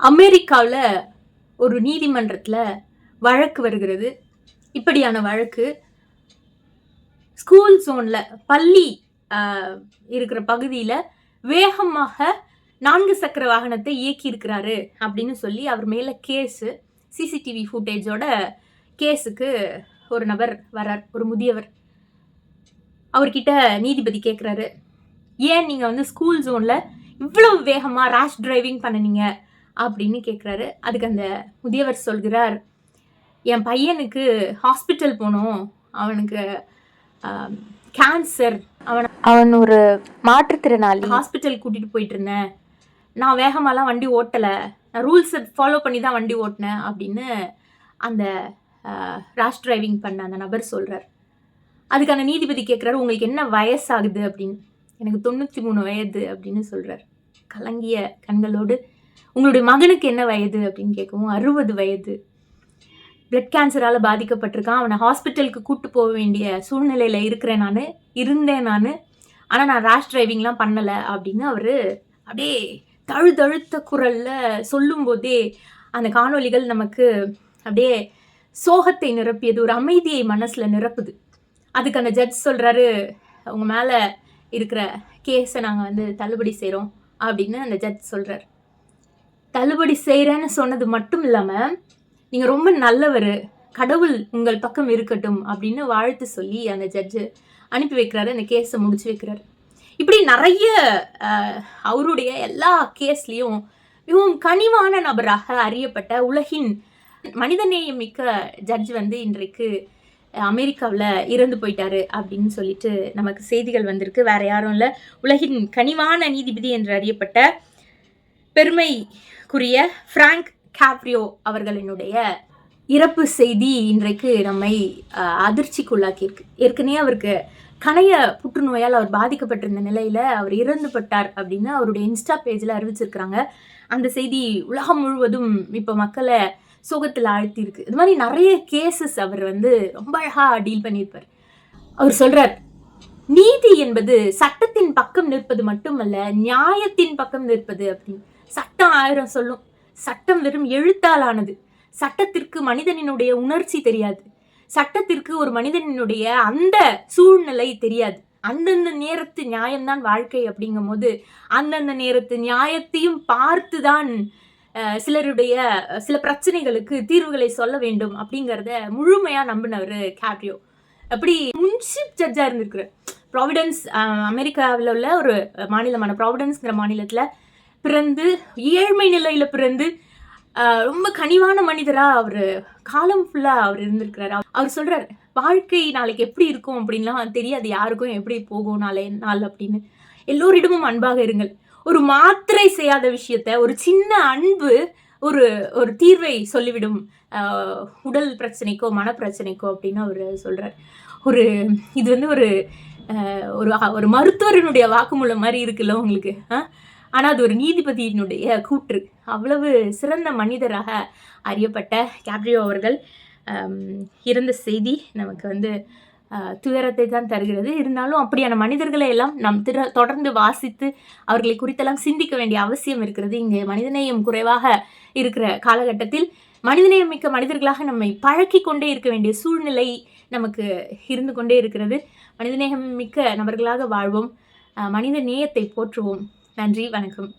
அமெரிக்காவில் ஒரு நீதிமன்றத்தில் வழக்கு வருகிறது. இப்படியான வழக்கு ஸ்கூல் ஜோனில் பள்ளி இருக்கிற பகுதியில் வேகமாக 4 சக்கர வாகனத்தை இயக்கி இருக்கிறாரு அப்படின்னு சொல்லி அவர் மேலே கேஸு, சிசிடிவி ஃபுட்டேஜோட கேஸுக்கு ஒரு நபர் வரார், ஒரு முதியவர். அவர்கிட்ட நீதிபதி கேட்குறாரு, ஏன் நீங்கள் வந்து ஸ்கூல் ஜோனில் இவ்வளவு வேகமாக ரேஷ் டிரைவிங் பண்ணினீங்க அப்படின்னு கேட்குறாரு. அதுக்கு அந்த முதியவர் சொல்கிறார், என் பையனுக்கு ஹாஸ்பிட்டல் போகணும், அவனுக்கு கேன்சர், அவன் ஒரு மாற்றுத்திறனாளி, ஹாஸ்பிட்டல் கூட்டிகிட்டு போயிட்டு இருந்தேன், நான் வேகமாலாம் வண்டி ஓட்டலை, நான் ரூல்ஸை ஃபாலோ பண்ணி தான் வண்டி ஓட்டினேன் அப்படின்னு அந்த ரேஷ் டிரைவிங் பண்ண அந்த நபர் சொல்கிறார். அதுக்கு அந்த நீதிபதி கேட்குறாரு, உங்களுக்கு என்ன வயசாகுது அப்படின்னு. எனக்கு 93 வயது அப்படின்னு சொல்கிறார் கலங்கிய கண்களோடு. உங்களுடைய மகனுக்கு என்ன வயது அப்படின்னு கேட்கவும் 60 வயது, பிளட் கேன்சரால் பாதிக்கப்பட்டிருக்கான், அவனை ஹாஸ்பிட்டலுக்கு கூப்பிட்டு போக வேண்டிய சூழ்நிலையில் இருந்தேன் நான், ஆனால் நான் ரேஷ் டிரைவிங்லாம் பண்ணலை அப்படின்னு அவர் அப்படியே தழுதழுத்த குரலில் சொல்லும்போதே அந்த காணொலிகள் நமக்கு அப்படியே சோகத்தை நிரப்பியது, ஒரு அமைதியை மனசில் நிரப்புது. அதுக்கு அந்த ஜட்ஜ் சொல்கிறாரு, அவங்க மேலே இருக்கிற கேஸை நாங்கள் வந்து தள்ளுபடி செய்கிறோம் அப்படின்னு அந்த ஜட்ஜ் சொல்கிறார். தள்ளுபடி செய்கிறேன்னு சொன்னது மட்டும் இல்லாமல், நீங்கள் ரொம்ப நல்லவர், கடவுள் உங்கள் பக்கம் இருக்கட்டும் அப்படின்னு வாழ்த்து சொல்லி அந்த ஜட்ஜு அனுப்பி வைக்கிறாரு, அந்த கேஸை முடிச்சு வைக்கிறாரு. இப்படி நிறைய அவருடைய எல்லா கேஸ்லேயும் மிகவும் கனிவான நபராக அறியப்பட்ட உலகின் மனிதநேயம் மிக்க ஜட்ஜ் வந்து இன்றைக்கு அமெரிக்காவில் இறந்து போயிட்டாரு அப்படின்னு சொல்லிட்டு நமக்கு செய்திகள் வந்திருக்கு. வேற யாரும் இல்லை, உலகின் கனிவான நீதிபதி என்று அறியப்பட்ட பெருமைக்குரிய பிராங்க் காப்ரியோ அவர்களினுடைய இறப்பு செய்தி இன்றைக்கு நம்மை அதிர்ச்சிக்குள்ளாக்கியிருக்கு. ஏற்கனவே அவருக்கு கணைய புற்றுநோயால் அவர் பாதிக்கப்பட்டிருந்த நிலையில் அவர் இறந்துபட்டார் அப்படின்னு அவருடைய இன்ஸ்டா பேஜில் அறிவிச்சிருக்கிறாங்க. அந்த செய்தி உலகம் முழுவதும் இப்போ மக்களை சோகத்தில் ஆழ்த்தியிருக்கு. இது மாதிரி நிறைய கேசஸ் அவர் வந்து ரொம்ப அழகாக டீல் பண்ணியிருப்பார். அவர் சொல்கிறார், நீதி என்பது சட்டத்தின் பக்கம் நிற்பது மட்டுமல்ல, நியாயத்தின் பக்கம் நிற்பது அப்படின்னு. சட்டம் 1000 சொல்லும், சட்டம் வெறும் எழுத்தாலானது. சட்டத்திற்கு மனிதனினுடைய உணர்ச்சி தெரியாது, சட்டத்திற்கு ஒரு மனிதனினுடைய அந்த சூழ்நிலை தெரியாது. அந்தந்த நேரத்து நியாயம்தான் வாழ்க்கை அப்படிங்கும் போது அந்தந்த நேரத்து நியாயத்தையும் பார்த்துதான் சில பிரச்சனைகளுக்கு தீர்வுகளை சொல்ல வேண்டும் அப்படிங்கிறத முழுமையா நம்பினவர் காப்ரியோ. அப்படி முன்ஷிப் ஜட்ஜா இருந்திருக்கிறார். ப்ராவிடன்ஸ், அமெரிக்காவில் உள்ள ஒரு மாநிலமான ப்ராவிடன்ஸ்ங்கிற மாநிலத்துல பிறந்து, ஏழ்மை நிலையில பிறந்து, ரொம்ப கனிவான மனிதரா அவர் காலம் ஃபுல்லா அவர் இருந்திருக்கிறார். அவர் சொல்றார், வாழ்க்கை நாளைக்கு எப்படி இருக்கும் அப்படின்லாம் தெரியாது யாருக்கும், எப்படி போகும் நாள் அப்படின்னு. எல்லோரிடமும் அன்பாக இருங்கள். ஒரு மாத்திரை செய்யாத விஷயத்த ஒரு சின்ன அன்பு ஒரு தீர்வை சொல்லிவிடும் உடல் பிரச்சனைக்கோ மனப்பிரச்சனைக்கோ அப்படின்னு அவர் சொல்றார். இது வந்து ஒரு மருத்துவரினுடைய வாக்குமூலம் மாதிரி இருக்குல்ல உங்களுக்கு, ஆனால் அது ஒரு நீதிபதியினுடைய கூற்று. அவ்வளவு சிறந்த மனிதராக அறியப்பட்ட காப்ரியோ அவர்கள் இறந்த செய்தி நமக்கு வந்து துயரத்தை தான் தருகிறது. இருந்தாலும் அப்படியான மனிதர்களை எல்லாம் நாம் தொடர்ந்து வாசித்து அவர்களை குறித்தெல்லாம் சிந்திக்க வேண்டிய அவசியம் இருக்கிறது. இங்கே மனிதநேயம் குறைவாக இருக்கிற காலகட்டத்தில் மனிதநேயம் மிக்க மனிதர்களாக நம்மை பழக்கி கொண்டே இருக்க வேண்டிய சூழ்நிலை நமக்கு இருந்து கொண்டே இருக்கிறது. மனிதநேயம் மிக்க நபர்களாக வாழ்வோம், மனித நேயத்தை போற்றுவோம். நன்றி, வணக்கம்.